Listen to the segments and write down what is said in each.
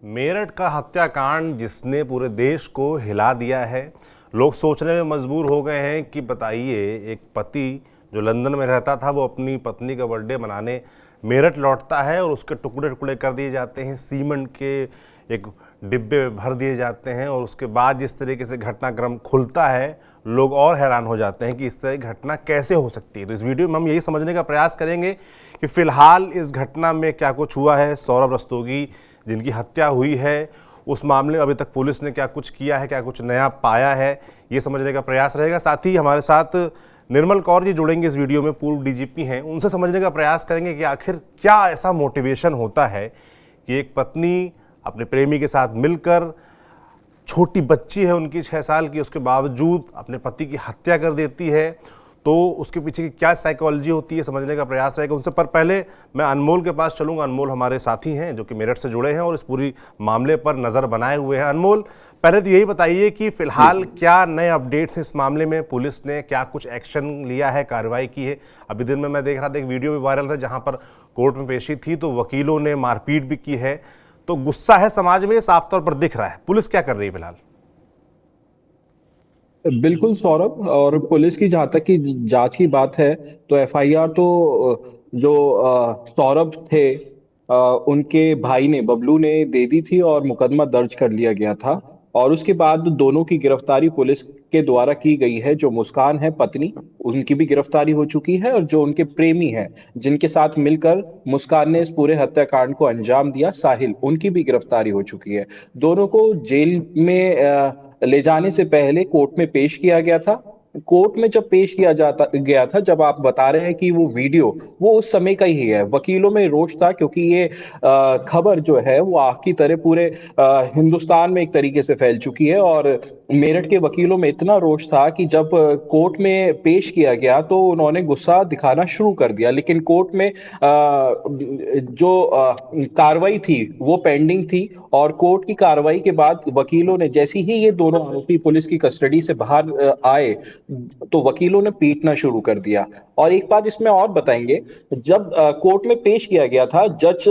मेरठ का हत्याकांड जिसने पूरे देश को हिला दिया है। लोग सोचने में मजबूर हो गए हैं कि बताइए, एक पति जो लंदन में रहता था वो अपनी पत्नी का बर्थडे मनाने मेरठ लौटता है और उसके टुकड़े टुकड़े कर दिए जाते हैं, सीमेंट के एक डिब्बे भर दिए जाते हैं और उसके बाद जिस तरीके से घटनाक्रम खुलता है, लोग और हैरान हो जाते हैं कि इस तरह की घटना कैसे हो सकती है। तो इस वीडियो में हम यही समझने का प्रयास करेंगे कि फिलहाल इस घटना में क्या कुछ हुआ है। सौरभ रस्तोगी जिनकी हत्या हुई है, उस मामले में अभी तक पुलिस ने क्या कुछ किया है, क्या कुछ नया पाया है, ये समझने का प्रयास रहेगा। साथ ही हमारे साथ निर्मल कौर जी जुड़ेंगे इस वीडियो में, पूर्व डीजीपी हैं। उनसे समझने का प्रयास करेंगे कि आखिर क्या ऐसा मोटिवेशन होता है कि एक पत्नी अपने प्रेमी के साथ मिलकर, छोटी बच्ची है उनकी 6 साल की, उसके बावजूद अपने पति की हत्या कर देती है। तो उसके पीछे की क्या साइकोलॉजी होती है, समझने का प्रयास रहेगा उनसे। पर पहले मैं अनमोल के पास चलूंगा। अनमोल हमारे साथी हैं जो कि मेरठ से जुड़े हैं और इस पूरी मामले पर नज़र बनाए हुए हैं। अनमोल, पहले तो यही बताइए कि फिलहाल क्या नए अपडेट्स हैं इस मामले में, पुलिस ने क्या कुछ एक्शन लिया है, कार्रवाई की है। अभी दिन में मैं देख रहा था, एक वीडियो भी वायरल था जहाँ पर कोर्ट में पेशी थी तो वकीलों ने मारपीट भी की है। तो गुस्सा है समाज में, साफ तौर पर दिख रहा है। पुलिस क्या कर रही है फिलहाल? बिल्कुल सौरभ। और पुलिस की जहां तक की जांच की बात है तो एफआईआर तो जो सौरभ थे, उनके भाई ने, बबलू ने दे दी थी और मुकदमा दर्ज कर लिया गया था। और उसके बाद दोनों की गिरफ्तारी पुलिस के द्वारा की गई है। जो मुस्कान है पत्नी, उनकी भी गिरफ्तारी हो चुकी है, और जो उनके प्रेमी हैं जिनके साथ मिलकर मुस्कान ने इस पूरे हत्याकांड को अंजाम दिया, साहिल, उनकी भी गिरफ्तारी हो चुकी है। दोनों को जेल में ले जाने से पहले कोर्ट में पेश किया गया था। कोर्ट में जब पेश किया जाता गया था, जब आप बता रहे हैं कि वो वीडियो वो उस समय का ही है, वकीलों में रोष था क्योंकि ये खबर जो है वो आग की तरह पूरे हिंदुस्तान में एक तरीके से फैल चुकी है। और मेरठ के वकीलों में इतना रोष था कि जब कोर्ट में पेश किया गया तो उन्होंने गुस्सा दिखाना शुरू कर दिया। लेकिन कोर्ट में जो कार्रवाई थी वो पेंडिंग थी, और कोर्ट की कार्रवाई के बाद वकीलों ने, जैसे ही ये दोनों आरोपी पुलिस की कस्टडी से बाहर आए, तो वकीलों ने पीटना शुरू कर दिया। और एक बात इसमें और बताएंगे, जब कोर्ट में पेश किया गया था, जज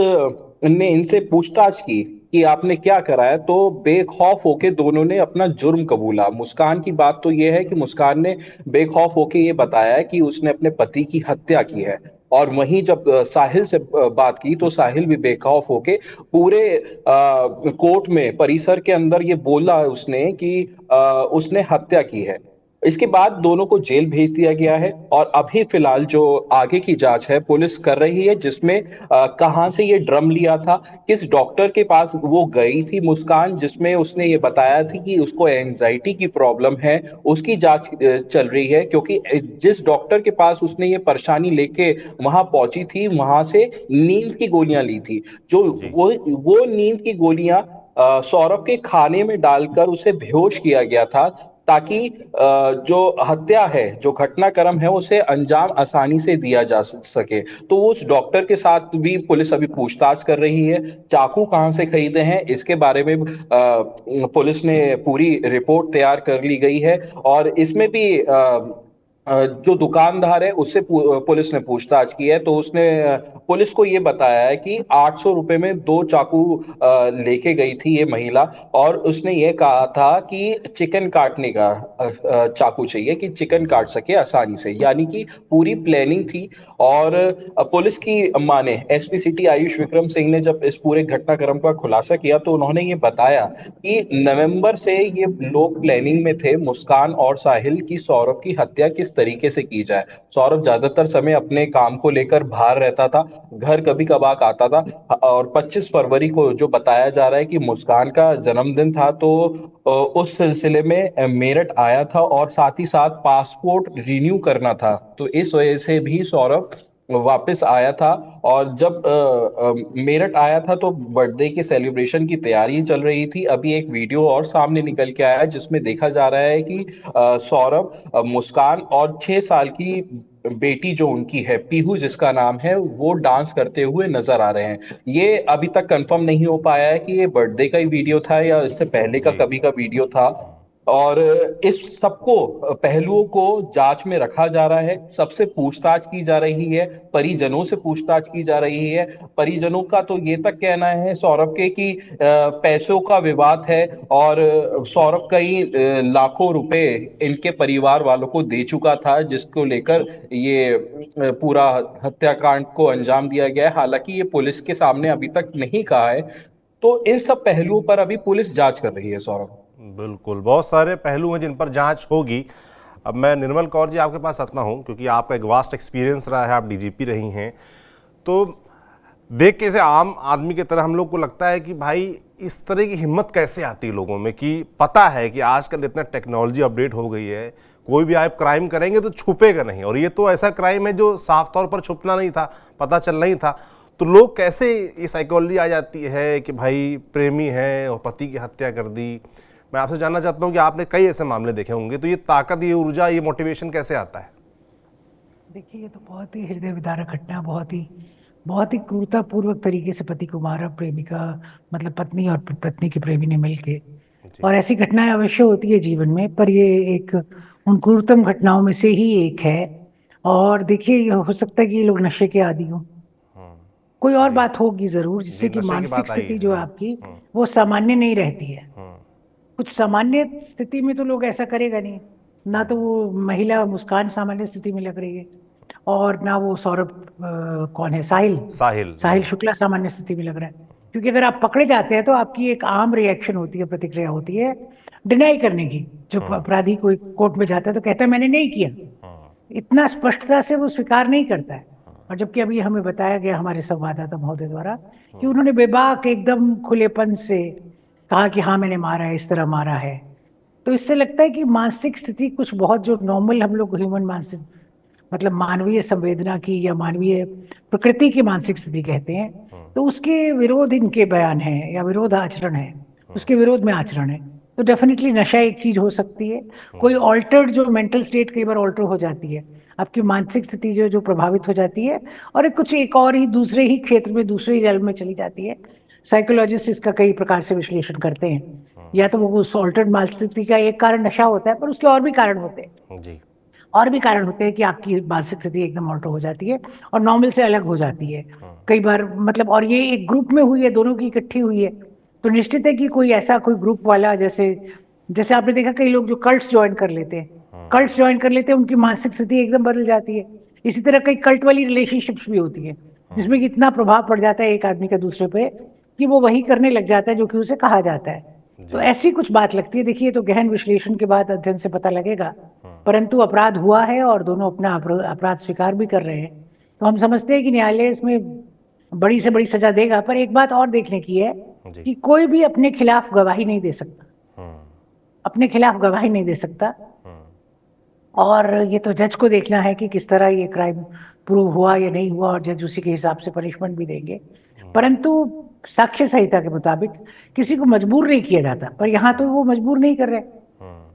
ने इनसे पूछताछ की कि आपने क्या कराया, तो बेखौफ होके दोनों ने अपना जुर्म कबूला। मुस्कान की बात तो यह है कि मुस्कान ने बेखौफ होके ये बताया है कि उसने अपने पति की हत्या की है। और वहीं जब साहिल से बात की तो साहिल भी बेखौफ होके पूरे कोर्ट में, परिसर के अंदर ये बोला उसने कि उसने हत्या की है। इसके बाद दोनों को जेल भेज दिया गया है। और अभी फिलहाल जो आगे की जांच है पुलिस कर रही है, जिसमें कहां से ये ड्रम लिया था, किस डॉक्टर के पास वो गई थी मुस्कान, जिसमें उसने ये बताया थी कि उसको एंजाइटी की प्रॉब्लम है, उसकी जांच चल रही है। क्योंकि जिस डॉक्टर के पास उसने ये परेशानी लेके वहां पहुंची थी, वहां से नींद की गोलियां ली थी। जो जी। वो नींद की गोलियां सौरभ के खाने में डालकर उसे बेहोश किया गया था, ताकि जो हत्या है, जो घटनाक्रम है, उसे अंजाम आसानी से दिया जा सके। तो उस डॉक्टर के साथ भी पुलिस अभी पूछताछ कर रही है। चाकू कहां से खरीदे हैं इसके बारे में पुलिस ने पूरी रिपोर्ट तैयार कर ली गई है। और इसमें भी जो दुकानदार है उससे पुलिस ने पूछताछ की है, तो उसने पुलिस को ये बताया है कि 800 रुपए में 2 चाकू लेके गई थी ये महिला। और उसने ये कहा था कि चिकन काटने का चाकू चाहिए, कि चिकन जी। काट सके आसानी से, यानी कि पूरी प्लानिंग थी। और पुलिस की माने एसपी सिटी आयुष विक्रम सिंह ने जब इस पूरे घटनाक्रम का खुलासा किया तो उन्होंने ये बताया कि नवंबर से ये लोग प्लानिंग में थे, मुस्कान और साहिल, की सौरभ की हत्या किस तरीके से की जाए। सौरभ ज्यादातर समय अपने काम को लेकर बाहर रहता था, घर कभी कभार आता था। और 25 फरवरी को जो बताया जा रहा है कि मुस्कान का जन्मदिन था, तो उस सिलसिले में मेरठ आया था और साथ ही साथ पासपोर्ट रिन्यू करना था। तो इस वजह से भी सौरभ वापस आया था। और जब मेरठ आया था तो बर्थडे के सेलिब्रेशन की तैयारी चल रही थी। अभी एक वीडियो और सामने निकल के आया है जिसमें देखा जा रहा है कि सौरभ, मुस्कान और 6 साल की बेटी जो उनकी है, पीहू जिसका नाम है, वो डांस करते हुए नजर आ रहे हैं। ये अभी तक कंफर्म नहीं हो पाया है कि ये बर्थडे का ही वीडियो था या इससे पहले का जी। कभी का वीडियो था। और इस सबको पहलुओं को जांच में रखा जा रहा है, सबसे पूछताछ की जा रही है, परिजनों से पूछताछ की जा रही है। परिजनों का तो ये तक कहना है सौरभ के कि पैसों का विवाद है और सौरभ कई लाखों रुपए इनके परिवार वालों को दे चुका था, जिसको लेकर ये पूरा हत्याकांड को अंजाम दिया गया है। हालांकि ये पुलिस के सामने अभी तक नहीं कहा है। तो इन सब पहलुओं पर अभी पुलिस जांच कर रही है सौरभ। बिल्कुल, बहुत सारे पहलू हैं जिन पर जांच होगी। अब मैं निर्मल कौर जी आपके पास आता हूं, क्योंकि आपका एक वास्ट एक्सपीरियंस रहा है, आप डीजीपी रही हैं। तो देख के, ऐसे आम आदमी की तरह हम लोग को लगता है कि भाई इस तरह की हिम्मत कैसे आती है लोगों में, कि पता है कि आजकल इतना टेक्नोलॉजी अपडेट हो गई है, कोई भी आप क्राइम करेंगे तो छुपेगा नहीं, और ये तो ऐसा क्राइम है जो साफ तौर पर छुपना नहीं था, पता चलना ही था। तो लोग कैसे, ये साइकोलॉजी आ जाती है कि भाई प्रेमी है और पति की हत्या कर दी। मैं आपसे जानना चाहता हूँ कि आपने कई ऐसे मामले देखे होंगे, तो ये ताकत, ये ऊर्जा, ये मोटिवेशन कैसे आता है? देखिए, ये तो बहुत ही हृदय विदारक घटना, बहुत ही क्रूरतापूर्वक तरीके से पति को मारा, प्रेमिका मतलब पत्नी और पत्नी के प्रेमी ने मिलके। जी। और ऐसी घटनाएं अवश्य होती है जीवन में, पर ये एक उन क्रूरतम घटनाओं में से ही एक है। और देखिए, ये हो सकता है कि ये लोग नशे के आदी हों, कोई और जी। बात होगी जरूर, जी, जिससे कि नशे की मानसिक बात आई स्थिति है जो जी। है आपकी वो सामान्य नहीं रहती है। हम्म। कुछ सामान्य स्थिति में तो लोग ऐसा करेगा नहीं, ना तो वो महिला मुस्कान सामान्य स्थिति में लग रही है, और ना वो सौरभ कौन है, साहिल साहिल साहिल जी। शुक्ला सामान्य स्थिति में लग रहा है। क्योंकि अगर आप पकड़े जाते हैं तो आपकी एक आम रिएक्शन होती है, प्रतिक्रिया होती है डिनाई करने की। जब अपराधी कोई कोर्ट में जाता है तो कहता है मैंने नहीं किया, इतना स्पष्टता से वो स्वीकार नहीं करता है। और जबकि अभी हमें बताया गया हमारे संवाददाता महोदय द्वारा कि उन्होंने बेबाक एकदम खुलेपन से कहा कि हाँ मैंने मारा है, इस तरह मारा है। तो इससे लगता है कि मानसिक स्थिति कुछ बहुत, जो नॉर्मल हम लोग ह्यूमन मानसिक मतलब मानवीय संवेदना की या मानवीय प्रकृति की मानसिक स्थिति कहते हैं, तो उसके विरोध इनके बयान है या विरोध आचरण है, उसके विरोध में आचरण है। तो डेफिनेटली नशा एक चीज हो सकती है, कोई ऑल्टर्ड जो मेंटल स्टेट कई बार ऑल्टर हो जाती है, आपकी मानसिक स्थिति जो जो प्रभावित हो जाती है, और कुछ एक और ही दूसरे ही क्षेत्र में, दूसरे ही realm में चली जाती है। साइकोलॉजिस्ट इसका कई प्रकार से विश्लेषण करते हैं। या तो वो उस ऑल्टर्ड मानसिक स्थिति का एक कारण नशा होता है, पर उसके और भी कारण होते हैं, जी। और भी कारण होते हैं कि आपकी मानसिक स्थिति एकदम ऑल्टर हो जाती है और नॉर्मल से अलग हो जाती है कई बार, मतलब। और ये एक ग्रुप में हुई है, दोनों की इकट्ठी हुई है, तो निश्चित है कि कोई ऐसा कोई ग्रुप वाला, जैसे जैसे आपने देखा कई लोग जो कल्ट्स ज्वाइन कर लेते हैं, कल्ट्स ज्वाइन कर लेते हैं, उनकी मानसिक स्थिति एकदम बदल जाती है। इसी तरह कई कल्ट वाली रिलेशनशिप्स भी होती है, जिसमें कि इतना प्रभाव पड़ जाता है एक आदमी का दूसरे पे कि वो वही करने लग जाता है जो कि उसे कहा जाता है। तो ऐसी कुछ बात लगती है। देखिए, तो गहन विश्लेषण के बाद, अध्ययन से पता लगेगा, परंतु अपराध हुआ है और दोनों अपना अपराध स्वीकार भी कर रहे हैं। तो हम समझते हैं कि न्यायालय इसमें बड़ी से बड़ी सजा देगा। पर एक बात और देखने की है जी। कि कोई भी अपने खिलाफ गवाही नहीं दे सकता, अपने खिलाफ गवाही नहीं दे सकता। और ये तो जज को देखना है कि किस तरह ये क्राइम प्रूव हुआ या नहीं हुआ, और जज उसी के हिसाब से पनिशमेंट भी देंगे। परंतु साक्ष्य संहिता के मुताबिक किसी को मजबूर नहीं किया जाता, पर यहाँ तो वो मजबूर नहीं कर रहे,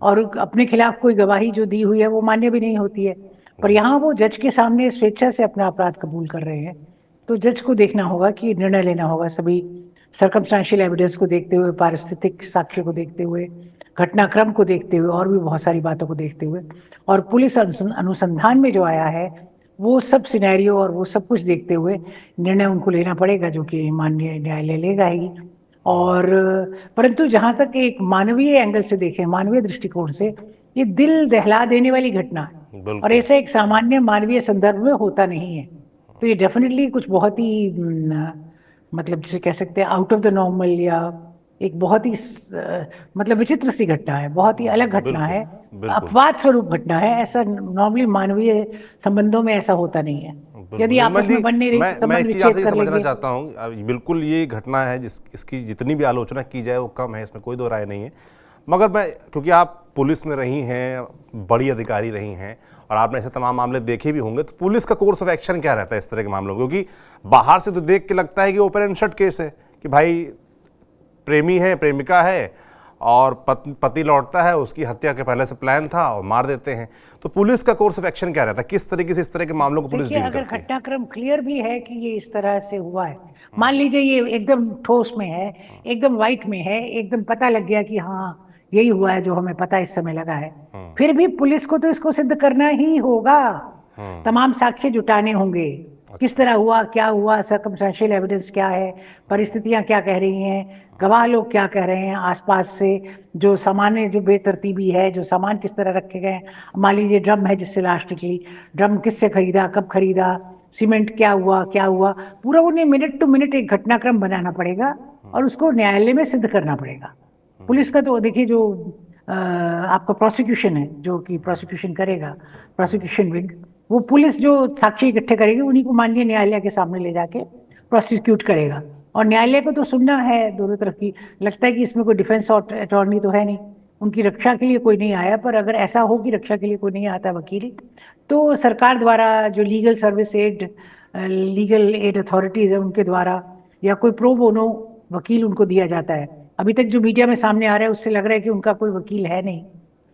और अपने खिलाफ कोई गवाही जो दी हुई है वो मान्य भी नहीं होती है। पर यहाँ वो जज के सामने स्वेच्छा से अपना अपराध कबूल कर रहे हैं। तो जज को देखना होगा कि निर्णय लेना होगा, सभी सर्कमस्टांशियल एविडेंस को देखते हुए, पारिस्थितिक साक्ष्य को देखते हुए, घटनाक्रम को देखते हुए, और भी बहुत सारी बातों को देखते हुए, और पुलिस अनुसंधान में जो आया है वो सब सिनेरियो और वो सब कुछ देखते हुए निर्णय उनको लेना पड़ेगा, जो कि माननीय न्यायालय लेगा ही। और परंतु जहां तक एक मानवीय एंगल से देखें, मानवीय दृष्टिकोण से, ये दिल दहला देने वाली घटना है, और बिल्कुल। ऐसा एक सामान्य मानवीय संदर्भ में होता नहीं है। तो ये डेफिनेटली कुछ बहुत ही मतलब जिसे कह सकते हैं आउट ऑफ द नॉर्मल, या एक बहुत ही मतलब विचित्र सी घटना है, बहुत ही अलग घटना बिल्कुल। है, बिल्कुल। अपवाद स्वरूप घटना है। ऐसा नॉर्मली मानवीय संबंधों में ऐसा होता नहीं है। बिल्कुल यदि निर्मल आपस जी, में बन नहीं रही तो मैं संबंध एक चीज़ विच्छेद आपसे ये कर समझना लेंगे। चाहता हूँ। बिल्कुल ये घटना है, इसकी जितनी भी आलोचना की जाए वो कम है, इसमें कोई दो राय नहीं है। मगर मैं, क्योंकि आप पुलिस में रही हैं, बड़ी अधिकारी रही हैं, और आपने ऐसे तमाम मामले देखे भी होंगे, तो पुलिस का कोर्स ऑफ एक्शन क्या रहता है इस तरह के मामलों में? क्योंकि बाहर से तो देख के लगता है कि ओपन एंड शट केस है, कि भाई प्रेमी है, प्रेमिका है, और पति लौटता है, उसकी हत्या के पहले से प्लान था और मार देते हैं। तो पुलिस का कोर्स ऑफ एक्शन क्या रहता है? किस तरीके से इस तरह के मामलों को पुलिस देखिए, डील अगर करती है? घटनाक्रम क्लियर भी है कि ये इस तरह से हुआ है, मान लीजिए ये एकदम ठोस में है, एकदम वाइट में है, एकदम पता लग गया कि हाँ यही हुआ है जो हमें पता इस समय लगा है। फिर भी पुलिस को तो इसको सिद्ध करना ही होगा, तमाम साक्ष्य जुटाने होंगे, किस तरह हुआ, क्या हुआ, सर्कमस्टेंशियल एविडेंस क्या है, परिस्थितियां क्या कह रही हैं, गवाह लोग क्या कह रहे हैं, आसपास से जो सामान्य जो बेतरतीबी है, जो सामान किस तरह रखे गए। मान लीजिए ड्रम है जिससे लाश निकली, ड्रम किससे खरीदा, कब खरीदा, सीमेंट क्या हुआ, पूरा उन्हें मिनट टू मिनट एक घटनाक्रम बनाना पड़ेगा और उसको न्यायालय में सिद्ध करना पड़ेगा। पुलिस का तो देखिए जो आपका प्रोसिक्यूशन है, जो कि प्रोसिक्यूशन करेगा, प्रोसिक्यूशन विंग, वो पुलिस जो साक्ष्य इकट्ठे करेगी उन्हीं को माननीय न्यायालय के सामने ले जाके प्रोसिक्यूट करेगा। और न्यायालय को तो सुनना है दोनों तरफ की। लगता है कि इसमें कोई डिफेंस अटॉर्नी तो है नहीं, उनकी रक्षा के लिए कोई नहीं आया, पर अगर ऐसा हो कि रक्षा के लिए कोई नहीं आता वकील, तो सरकार द्वारा जो legal service aid, legal aid authorities है उनके द्वारा, या कोई प्रो बोनो वकील उनको दिया जाता है। अभी तक जो मीडिया में सामने आ रहा है उससे लग रहा है कि उनका कोई वकील है नहीं,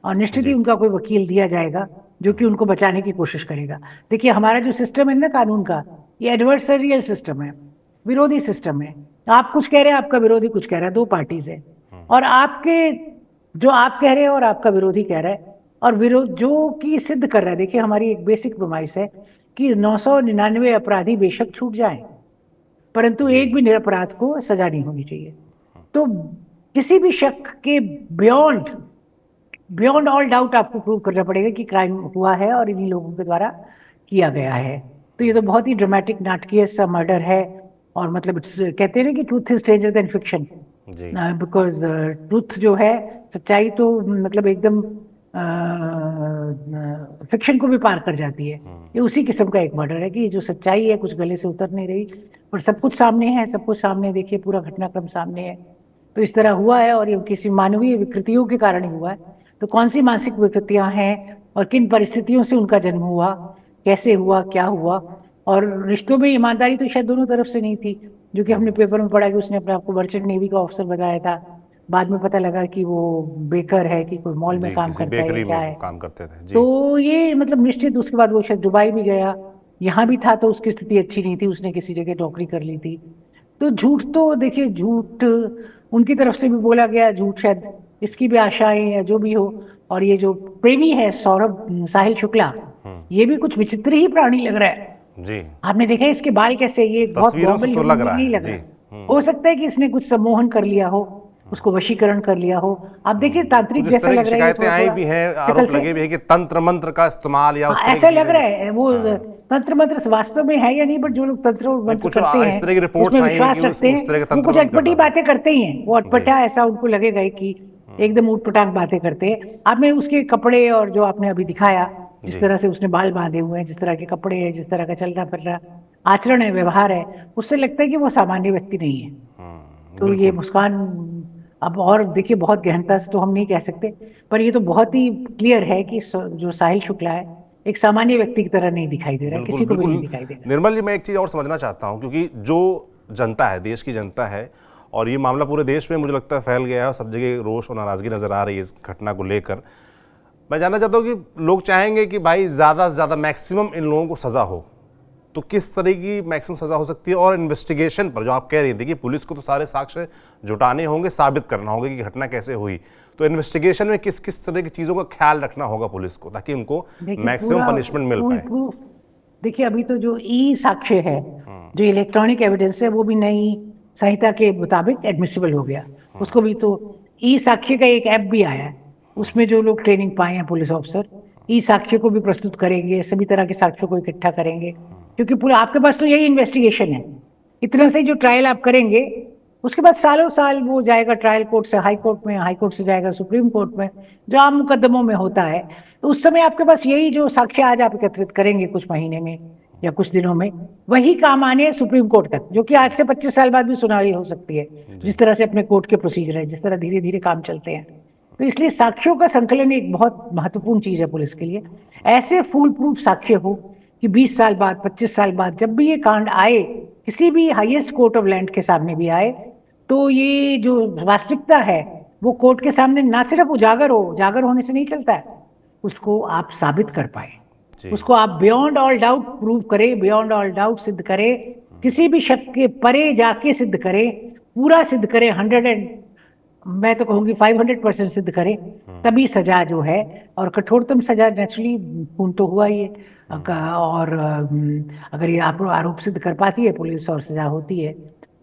और निश्चित ही उनका कोई वकील दिया जाएगा जो कि उनको बचाने की कोशिश करेगा। देखिए हमारा जो सिस्टम है ना कानून का, ये एडवर्सरियल सिस्टम है, विरोधी सिस्टम है। आप कुछ कह रहे हैं, आपका विरोधी कुछ कह रहा है, दो पार्टीज है, और आपके जो आप कह रहे हैं और आपका विरोधी कह रहा है, और विरोध जो कि सिद्ध कर रहा है। देखिए हमारी एक बेसिक प्रोमाइस है कि 999 अपराधी बेशक छूट जाएं, परंतु एक भी निरपराध को सजा नहीं होनी चाहिए। तो किसी भी शक के बियॉन्ड ऑल डाउट आपको प्रूव करना पड़ेगा कि क्राइम हुआ है और इन्हीं लोगों के द्वारा किया गया है। तो ये तो बहुत ही ड्रामेटिक नाटकीय सा मर्डर है, और मतलब कहते हैं ना कि truth is stranger then fiction, because truth जो है, सच्चाई तो मतलब एकदम फिक्शन को भी पार कर जाती है। ये उसी किस्म का एक मर्डर है कि जो सच्चाई है कुछ गले से उतर नहीं रही, पर सब कुछ सामने है, सब कुछ सामने, देखिए पूरा घटनाक्रम सामने है। तो इस तरह हुआ है, और ये किसी मानवीय विकृतियों के कारण ही हुआ है। तो कौन सी मानसिक विकृतियां हैं और किन परिस्थितियों से उनका जन्म हुआ, कैसे हुआ, क्या हुआ, और रिश्तों में ईमानदारी तो शायद दोनों तरफ से नहीं थी, जो कि हमने पेपर में पढ़ा कि उसने अपने आप को मर्चेंट नेवी का ऑफिसर बताया था, बाद में पता लगा कि वो बेकर है, कि कोई मॉल में काम करता है, क्या है, काम करते थे। तो ये मतलब निश्चित। उसके बाद वो शायद दुबई भी गया, यहाँ भी था, तो उसकी स्थिति अच्छी नहीं थी, उसने किसी जगह नौकरी कर ली थी। तो झूठ तो देखिए, झूठ उनकी तरफ से भी बोला गया, झूठ शायद इसकी भी आशाएं या जो भी हो। और ये जो प्रेमी है सौरभ, साहिल शुक्ला, ये भी कुछ विचित्र ही प्राणी लग रहा है जी। आपने देखा है इसके बाल कैसे, ये बहुत नॉर्मल तो लग रहा नहीं है लग रहा। हो सकता है कि इसने कुछ सम्मोहन कर लिया हो, उसको वशीकरण कर लिया हो। आप देखिए तांत्रिक जैसा लग रहा है, शिकायतें आई भी हैं, आरोप लगे भी हैं कि तंत्र मंत्र का इस्तेमाल या ऐसा लग रहा है। वो तंत्र मंत्र वास्तव में है या नहीं, बट जो लोग तंत्र मंत्र करते हैं, इस तरह की रिपोर्ट्स आई हैं कि उस तरह के वो कुछ अटपटी बातें करते ही हैं। वो अटपटा ऐसा उनको लगेगा कि एकदम ऊटपटांग बातें करते हैं। आपने उसके कपड़े और जो आपने अभी दिखाया, जिस तरह से उसने बाल बांधे हुए हैं, जिस तरह के कपड़े हैं, जिस तरह का चल रहा फिर रहा आचरण है, व्यवहार है, उससे लगता है कि वो सामान्य व्यक्ति नहीं है। तो ये मुस्कान, अब और देखिए बहुत गहनता से तो हम नहीं कह सकते, पर ये तो बहुत ही क्लियर है कि जो साहिल शुक्ला है एक सामान्य व्यक्ति की तरह नहीं दिखाई दे रहा है, किसी को भी नहीं दिखाई दे रहा। निर्मल जी, मैं एक चीज़ और समझना चाहता हूँ, क्योंकि जो जनता है, देश की जनता है, और ये मामला पूरे देश में मुझे लगता है फैल गया है और सब जगह रोष और नाराज़गी नज़र आ रही है इस घटना को लेकर। मैं जानना चाहता हूँ कि लोग चाहेंगे कि भाई ज़्यादा से ज़्यादा मैक्सिमम इन लोगों को सज़ा हो, तो किस तरह की मैक्सिमम सज़ा हो सकती है? और इन्वेस्टिगेशन पर जो आप कह रही थी कि पुलिस को तो सारे साक्ष्य जुटाने होंगे, साबित करना होगा कि घटना कैसे हुई, तो इन्वेस्टिगेशन में किस किस तरह की चीज़ों का ख्याल रखना होगा पुलिस को, ताकि उनको मैक्सिमम पनिशमेंट मिल पाए? देखिए अभी तो जो ई साक्ष्य है, जो इलेक्ट्रॉनिक एविडेंस है, वो भी नई संहिता के मुताबिक एडमिसिबल हो गया। उसको भी तो ई साक्ष्य का एक ऐप भी आया है, उसमें जो लोग ट्रेनिंग पाए हैं पुलिस ऑफिसर, ई साक्ष्य को भी प्रस्तुत करेंगे, सभी तरह के साक्ष्यों को इकट्ठा करेंगे, क्योंकि पूरा आपके पास तो यही इन्वेस्टिगेशन है। इतना से जो ट्रायल आप करेंगे, उसके बाद सालों साल वो जाएगा ट्रायल कोर्ट से हाई कोर्ट में, हाई कोर्ट से जाएगा सुप्रीम कोर्ट में, जो आम मुकदमों में होता है। तो उस समय आपके पास यही जो साक्ष्य आज आप एकत्रित करेंगे कुछ महीने में या कुछ दिनों में, वही काम आने सुप्रीम कोर्ट तक, जो कि आज से 25 साल बाद भी सुनवाई हो सकती है, जिस तरह से अपने कोर्ट के प्रोसीजर है, जिस तरह धीरे धीरे काम चलते हैं। तो इसलिए साक्ष्यों का संकलन एक बहुत महत्वपूर्ण चीज है पुलिस के लिए। ऐसे फूल प्रूफ साक्ष्य हो कि 20 साल बाद, 25 साल बाद जब भी ये कांड आए, किसी भी हाईएस्ट कोर्ट ऑफ लैंड के सामने भी आए, तो ये जो वास्तविकता है वो कोर्ट के सामने ना सिर्फ उजागर हो, उजागर होने से नहीं चलता है, उसको आप साबित कर पाए, उसको आप बियॉन्ड ऑल डाउट प्रूव करें, बियॉन्ड ऑल डाउट सिद्ध करें, किसी भी शक के परे जाके सिद्ध करें, पूरा सिद्ध करें, मैं तो कहूंगी 500% सिद्ध करें तभी सजा जो है, और कठोरतम सजा नेचुरली खून तो हुआ ही है। और अगर ये आरोप सिद्ध कर पाती है पुलिस और सजा होती है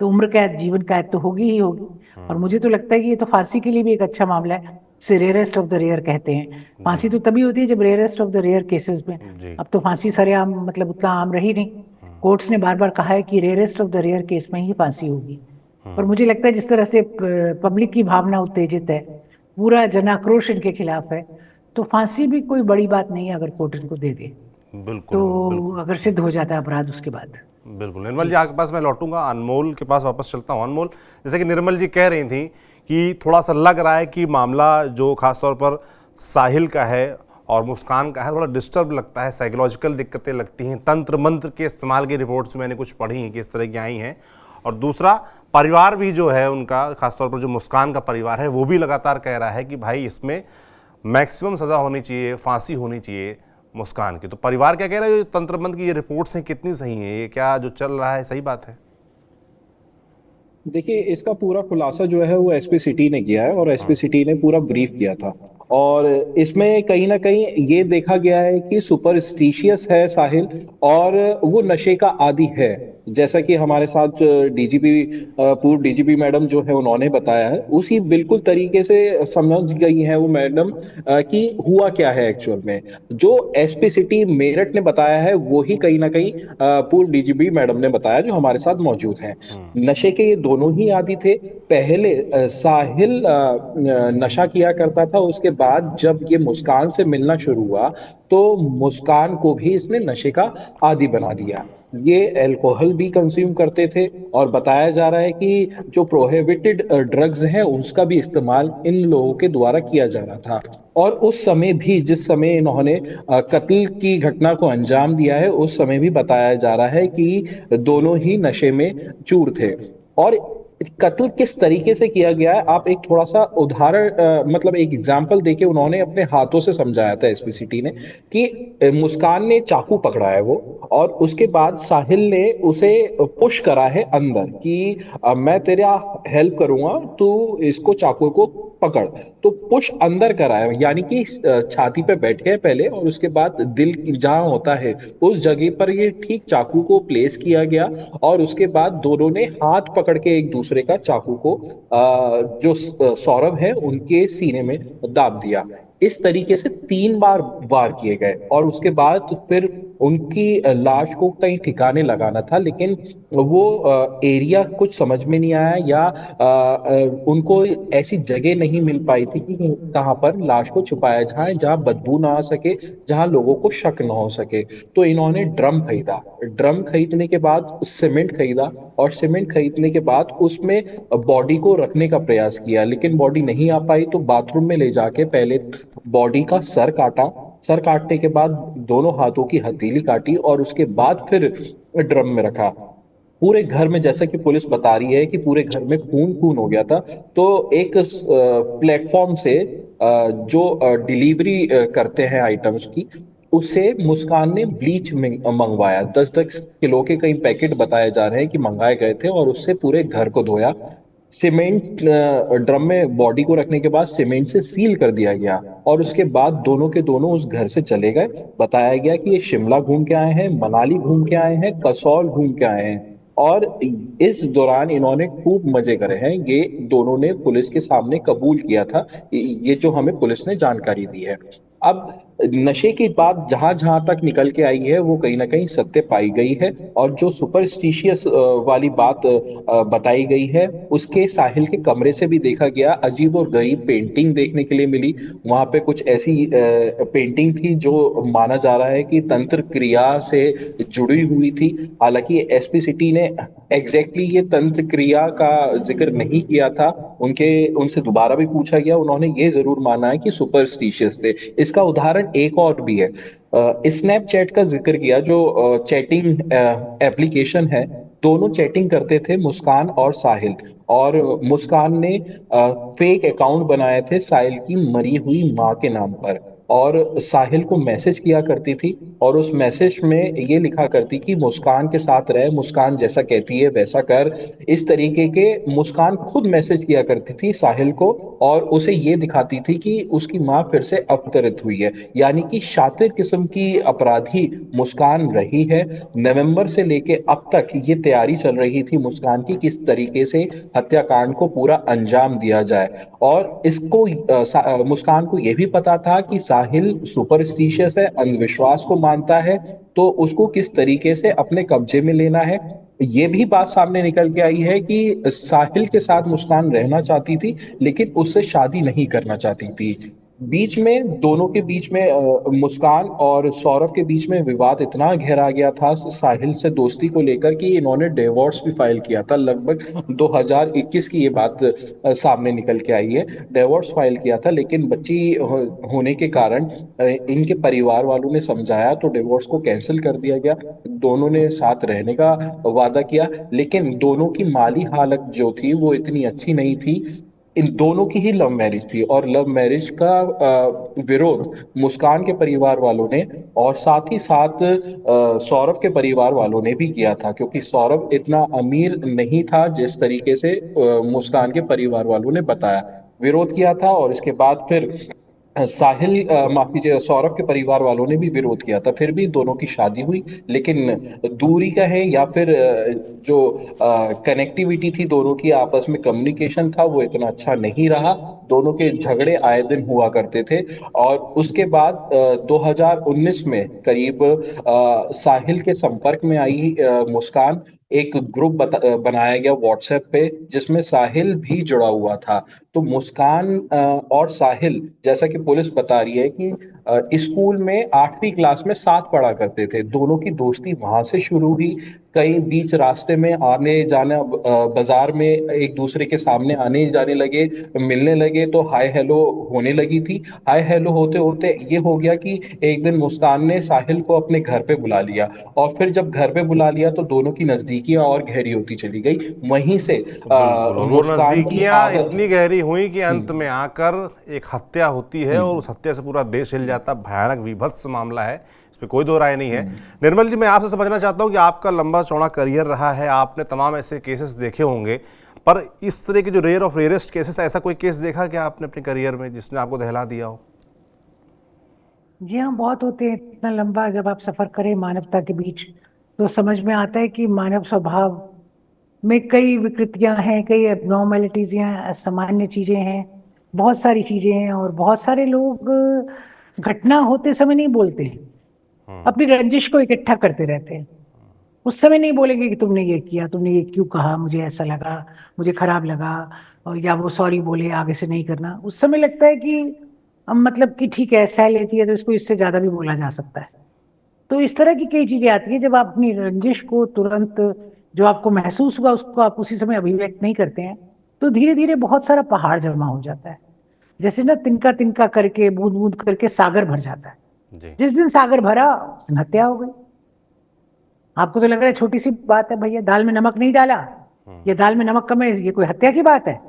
तो उम्र कैद, जीवन कैद तो होगी ही होगी। और मुझे तो लगता है कि ये तो फांसी के लिए भी एक अच्छा मामला है। इसे रेयरेस्ट ऑफ द रेयर कहते हैं। फांसी तो तभी होती है जब rarest of the rare cases में। जी। अब तो फांसी सरेआम मतलब उतना आम रही नहीं। कोर्ट्स ने बार बार कहा है कि rarest of the rare case में ही फांसी होगी। पर मुझे लगता है जिस तरह से पब्लिक की भावना उत्तेजित है, पूरा जनाक्रोश इनके खिलाफ है, तो फांसी भी कोई बड़ी बात नहीं है अगर कोर्ट इनको दे दे बिल्कुल तो, बिल्कुल अगर सिद्ध हो जाता है अपराध उसके बाद। बिल्कुल। निर्मल जी आपके पास मैं लौटूंगा, अनमोल के पास वापस चलता हूँ। अनमोल, जैसे कि निर्मल जी कह रही थी कि थोड़ा सा लग रहा है कि मामला जो खासतौर पर साहिल का है और मुस्कान का है थोड़ा डिस्टर्ब लगता है, साइकोलॉजिकल दिक्कतें लगती हैं, तंत्र मंत्र के इस्तेमाल की रिपोर्ट्स मैंने कुछ पढ़ी हैं कि इस तरह की आई हैं। और दूसरा, परिवार भी जो है उनका, खासतौर पर जो मुस्कान का परिवार है वो भी लगातार कह रहा है कि भाई इसमें मैक्सिमम सज़ा होनी चाहिए, फांसी होनी चाहिए मुस्कान की। तो परिवार क्या कह रहा है, जो तंत्र मंत्र की ये रिपोर्ट्स हैं कितनी सही हैं, ये क्या जो चल रहा है सही बात है? देखिए, इसका पूरा खुलासा जो है वो एसपी सिटी ने किया है, और एसपी सिटी ने पूरा ब्रीफ किया था। और इसमें कहीं ना कहीं ये देखा गया है कि सुपरस्टिशियस है साहिल, और वो नशे का आदी है। जैसा कि हमारे साथ डीजीपी, पूर्व डीजीपी मैडम जो है उन्होंने बताया है, उसी बिल्कुल तरीके से समझ गई है वो मैडम कि हुआ क्या है एक्चुअल में। जो एसपी सिटी मेरठ ने बताया है वो ही कहीं ना कहीं पूर्व डीजीपी मैडम ने बताया, जो हमारे साथ मौजूद हैं। नशे के ये दोनों ही आदी थे। पहले साहिल नशा किया करता था, उसके बाद जब ये मुस्कान से मिलना शुरू हुआ तो मुस्कान को भी इसने नशे का आदी बना दिया। ये अल्कोहल भी कंज्यूम करते थे, और बताया जा रहा है कि जो प्रोहिबिटेड ड्रग्स हैं उसका भी इस्तेमाल इन लोगों के द्वारा किया जा रहा था। और उस समय भी, जिस समय इन्होंने कत्ल की घटना को अंजाम दिया है, उस समय भी बताया जा रहा है कि दोनों ही नशे में चूर थे। और कत्ल किस तरीके से किया गया है, आप एक थोड़ा सा उदाहरण, मतलब एक एग्जांपल देके उन्होंने अपने हाथों से समझाया था एसपीसीटी ने, कि मुस्कान ने चाकू पकड़ा है वो, और उसके बाद साहिल ने उसे पुश करा है अंदर कि मैं तेरा हेल्प करूंगा, तू इसको चाकू को पकड़। तो पुश अंदर करा है, यानी कि छाती पे बैठे हैं पहले, और उसके बाद दिल जहां होता है उस जगह पर ये ठीक चाकू को प्लेस किया गया, और उसके बाद दोनों ने हाथ पकड़ के एक दूसरे का चाकू को जो सौरभ है उनके सीने में दाब दिया। इस तरीके से 3 बार वार किए गए, और उसके बाद फिर उनकी लाश को कहीं ठिकाने लगाना था, लेकिन वो एरिया कुछ समझ में नहीं आया, या उनको ऐसी जगह नहीं मिल पाई थी कि कहाँ पर लाश को छुपाया जाए जहां बदबू ना आ सके, जहां लोगों को शक ना हो सके। तो इन्होंने ड्रम खरीदा। ड्रम खरीदने के बाद सीमेंट खरीदा, और सीमेंट खरीदने के बाद उसमें बॉडी को रखने का प्रयास किया, लेकिन बॉडी नहीं आ पाई, तो बाथरूम में ले जाके पहले बॉडी का सर काटा। सर काटने के बाद दोनों हाथों की हथेली काटी, और उसके बाद फिर ड्रम में रखा। पूरे घर में, जैसा कि पुलिस बता रही है कि पूरे घर में खून खून हो गया था। तो एक प्लेटफॉर्म से जो डिलीवरी करते हैं आइटम्स की, उसे मुस्कान ने ब्लीच मंगवाया। 10-10 किलो के कई पैकेट बताए जा रहे हैं कि मंगाए गए थे, और उससे पूरे घर को धोया। सीमेंट ड्रम में बॉडी को रखने के बाद सीमेंट से सील कर दिया गया, और उसके बाद दोनों के दोनों उस घर से चले गए। बताया गया कि ये शिमला घूम के आए हैं, मनाली घूम के आए हैं, कसौल घूम के आए हैं, और इस दौरान इन्होंने खूब मजे करे हैं। ये दोनों ने पुलिस के सामने कबूल किया था, ये जो हमें पुलिस ने जानकारी दी है। अब नशे की बात जहां जहां तक निकल के आई है वो कहीं ना कहीं सत्य पाई गई है, और जो सुपरस्टिशियस वाली बात बताई गई है, उसके साहिल के कमरे से भी देखा गया। अजीब और गरीब पेंटिंग देखने के लिए मिली। वहां पे कुछ ऐसी पेंटिंग थी जो माना जा रहा है कि तंत्र क्रिया से जुड़ी हुई थी। हालांकि एसपी सिटी ने एग्जैक्टली ये तंत्र क्रिया का जिक्र नहीं किया था। उनसे दोबारा भी पूछा गया, उन्होंने ये जरूर माना है कि सुपरस्टिशियस थे। इसका उदाहरण एक और भी है। स्नैपचैट का जिक्र किया, जो चैटिंग एप्लीकेशन है। दोनों चैटिंग करते थे, मुस्कान और साहिल। और मुस्कान ने फेक अकाउंट बनाए थे साहिल की मरी हुई माँ के नाम पर, और साहिल को मैसेज किया करती थी, और उस मैसेज में ये लिखा करती कि मुस्कान के साथ रहे, मुस्कान जैसा कहती है वैसा कर। इस तरीके के मुस्कान खुद मैसेज किया करती थी साहिल को, और उसे ये दिखाती थी कि उसकी माँ फिर से अवतरित हुई है। यानी कि शातिर किस्म की अपराधी मुस्कान रही है। नवंबर से लेके अब तक ये तैयारी चल रही थी मुस्कान की, किस तरीके से हत्याकांड को पूरा अंजाम दिया जाए। और इसको मुस्कान को यह भी पता था कि साहिल सुपरस्टिशियस है, अंधविश्वास को मानता है, तो उसको किस तरीके से अपने कब्जे में लेना है। ये भी बात सामने निकल के आई है कि साहिल के साथ मुस्कान रहना चाहती थी, लेकिन उससे शादी नहीं करना चाहती थी। बीच में दोनों के बीच में मुस्कान और सौरभ के बीच में विवाद इतना गहरा गया था साहिल से दोस्ती को लेकर कि इन्होंने डिवोर्स भी फाइल किया था। लगभग 2021 की ये बात सामने निकल के आई है। डिवोर्स फाइल किया था, लेकिन बच्ची होने के कारण इनके परिवार वालों ने समझाया तो डिवोर्स को कैंसिल कर दिया गया। दोनों ने साथ रहने का वादा किया, लेकिन दोनों की माली हालत जो थी वो इतनी अच्छी नहीं थी। इन दोनों की ही लव मैरिज थी, और लव मैरिज का विरोध मुस्कान के परिवार वालों ने और साथ ही साथ सौरभ के परिवार वालों ने भी किया था, क्योंकि सौरभ इतना अमीर नहीं था जिस तरीके से मुस्कान के परिवार वालों ने बताया। विरोध किया था, और इसके बाद फिर साहिल माफ कीजिए, सौरभ के परिवार वालों ने भी विरोध किया था। फिर भी दोनों की शादी हुई, लेकिन दूरी का है या फिर जो कनेक्टिविटी थी दोनों की, आपस में कम्युनिकेशन था, वो इतना अच्छा नहीं रहा। दोनों के झगड़े आए दिन हुआ करते थे। और उसके बाद 2019 में करीब साहिल के संपर्क में आई मुस्कान। एक ग्रुप बनाया गया व्हाट्सएप पे, जिसमें साहिल भी जुड़ा हुआ था। तो मुस्कान और साहिल, जैसा कि पुलिस बता रही है कि स्कूल में 8वीं क्लास में साथ पढ़ा करते थे। दोनों की दोस्ती वहां से शुरू हुई। कई बीच रास्ते में आने जाना, बाजार में एक दूसरे के सामने आने जाने लगे, मिलने लगे, तो हाय हेलो होने लगी थी। हाय हेलो होते होते ये हो गया कि एक दिन मुस्कान ने साहिल को अपने घर पे बुला लिया, और फिर जब घर पे बुला लिया तो दोनों की नजदीकियां और गहरी होती चली गई। वहीं से तो बिल्कुल, और वो मुस्कान की नज़दीकियाँ आदत। इतनी गहरी हुई कि अंत में आकर एक हत्या होती है, और उस हत्या से पूरा देश हिल जाता। भयानक विभत्स मामला है, इस पर कोई दो राय नहीं है। निर्मल जी, मैं आपसे समझना चाहता हूँ कि आपका लंबा चौड़ा करियर रहा है, आपने तमाम ऐसे केसेस देखे होंगे, पर इस तरह के जो रेयर ऑफ रेयरेस्ट केसेस, ऐसा कोई केस देखा क्या आपने अपने करियर में जिसने आपको दहला दिया हो? जी हाँ, बहुत होते हैं। इतना लंबा जब आप सफर करें मानवता के बीच, तो समझ में आता है कि मानव स्वभाव में कई विकृतियां हैं, कई एबनॉर्मेलिटीज हैं, असामान्य चीजें हैं, बहुत सारी चीजें हैं। और बहुत सारे लोग घटना होते समय नहीं बोलते हैं, अपनी रंजिश को इकट्ठा करते रहते हैं। उस समय नहीं बोलेंगे कि तुमने ये किया, तुमने ये क्यों कहा, मुझे ऐसा लगा, मुझे खराब लगा, और या वो सॉरी बोले, आगे से नहीं करना। उस समय लगता है कि मतलब कि ठीक है, सह लेती है तो इसको इससे ज्यादा भी बोला जा सकता है। तो इस तरह की कई चीजें आती है। जब आप अपनी रंजिश को तुरंत, जो आपको महसूस हुआ उसको आप उसी समय अभिव्यक्त नहीं करते हैं, तो धीरे धीरे बहुत सारा पहाड़ जमा हो जाता है। जैसे ना तिनका तिनका करके, बूंद बूंद करके सागर भर जाता है। जी। जिस दिन सागर भरा उस दिन हत्या हो गई। आपको तो लग रहा है छोटी सी बात है, भैया दाल में नमक नहीं डाला, ये दाल में नमक कम है, ये कोई हत्या की बात है?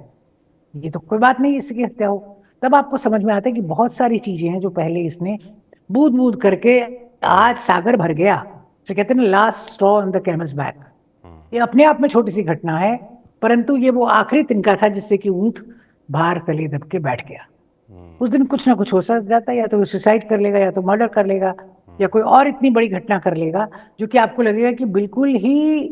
ये तो कोई बात नहीं इसकी हत्या हो। तब आपको समझ में आता है कि बहुत सारी चीजें हैं जो पहले इसने बूंद बूंद करके आज सागर भर गया। तो कहते हैं ना, last straw on the camel's back. ये अपने आप में छोटी सी घटना है, परंतु ये वो आखिरी तिनका था जिससे कि ऊंट भार तले दब के बैठ गया। उस दिन कुछ ना कुछ हो जाता है, या तो सुसाइड कर लेगा, या तो मर्डर कर लेगा, या कोई और इतनी बड़ी घटना कर लेगा जो कि आपको लगेगा कि बिल्कुल ही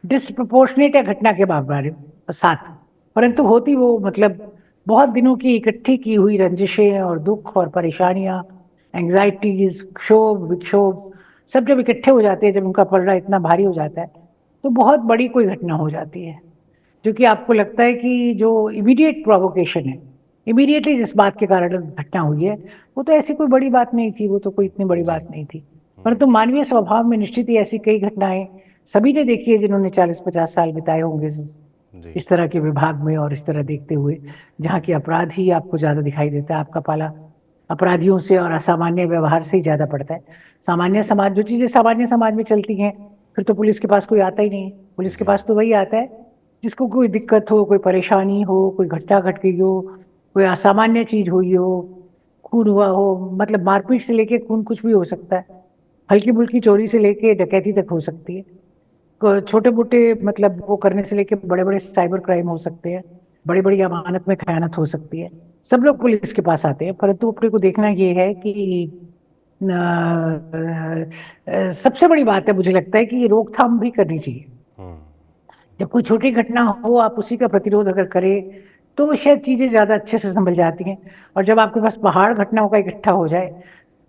डिसप्रोपोर्शनेट है घटना के बारे साथ। परंतु होती वो मतलब बहुत दिनों की इकट्ठी की हुई रंजिशें और दुख और परेशानियां, एंग्जाइटीज, क्षोभ विक्षोभ, सब जब इकट्ठे हो जाते हैं, जब उनका पलड़ा इतना भारी हो जाता है, तो बहुत बड़ी कोई घटना हो जाती है, जो कि आपको लगता है कि जो इमीडिएट प्रोवोकेशन है, इमीडिएटली जिस बात के कारण घटना हुई है, वो तो ऐसी कोई बड़ी बात नहीं थी, वो तो कोई इतनी बड़ी बात नहीं थी। परंतु मानवीय स्वभाव में निश्चित ही ऐसी कई घटनाएं सभी ने देखी है, जिन्होंने 40-50 साल बिताए होंगे जी। इस तरह के विभाग में और इस तरह देखते हुए, जहाँ की अपराध ही आपको ज्यादा दिखाई देता है। आपका पाला अपराधियों से और असामान्य व्यवहार से ही ज्यादा पड़ता है। सामान्य समाज, जो चीजें सामान्य समाज में चलती हैं, फिर तो पुलिस के पास कोई आता ही नहीं। पुलिस के पास तो वही आता है जिसको कोई दिक्कत हो, कोई परेशानी हो, कोई घटना घट गई हो, कोई असामान्य चीज हुई हो, खून हुआ हो, मतलब मारपीट से लेके खून कुछ भी हो सकता है, हल्की बुल्की चोरी से लेके डकैती तक हो सकती है, छोटे मोटे मतलब वो करने से लेके बड़े बड़े साइबर क्राइम हो सकते हैं, बड़ी बड़ी अमानत में खयानत हो सकती है। सब लोग पुलिस के पास आते हैं, परंतु अपने को देखना ये है कि सबसे बड़ी बात है, मुझे लगता है कि ये रोकथाम भी करनी चाहिए। जब कोई छोटी घटना हो, आप उसी का प्रतिरोध अगर करें तो शायद चीजें ज्यादा अच्छे से संभल जाती हैं। और जब आपके पास पहाड़ घटनाओं का इकट्ठा हो जाए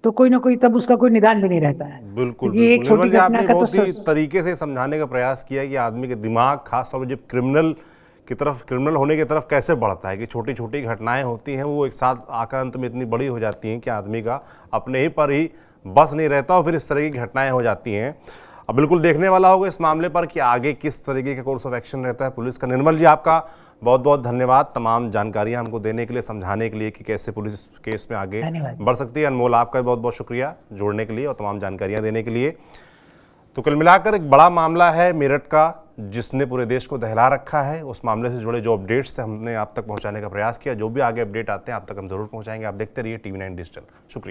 तो कोई ना कोई तब उसका कोई निदान भी नहीं रहता है, बिल्कुल क्योंकि बिल्कुल एक छोटी निर्मल जी, घटना आपने का तो बहुत ही तरीके से समझाने का प्रयास किया कि आदमी के दिमाग खासतौर पर जब क्रिमिनल होने की तरफ कैसे बढ़ता है, कि छोटी छोटी घटनाएं होती हैं वो एक साथ आकर अंत में इतनी बड़ी हो जाती हैं कि आदमी का अपने ही पर ही बस नहीं रहता और फिर इस तरह की घटनाएं हो जाती हैं। अब बिल्कुल देखने वाला होगा इस मामले पर कि आगे किस तरीके का कोर्स ऑफ एक्शन रहता है पुलिस का। निर्मल जी, आपका बहुत बहुत धन्यवाद तमाम जानकारियां हमको देने के लिए, समझाने के लिए कि कैसे पुलिस केस में आगे धन्यवाद। बढ़ सकती है। अनमोल, आपका भी बहुत बहुत शुक्रिया जोड़ने के लिए और तमाम जानकारियां देने के लिए। तो कुल मिलाकर एक बड़ा मामला है मेरठ का, जिसने पूरे देश को दहला रखा है। उस मामले से जुड़े जो अपडेट्स हमने आप तक पहुंचाने का प्रयास किया, जो भी आगे अपडेट आते हैं आप तक हम जरूर पहुंचाएंगे। आप देखते रहिए TV9 डिजिटल। शुक्रिया।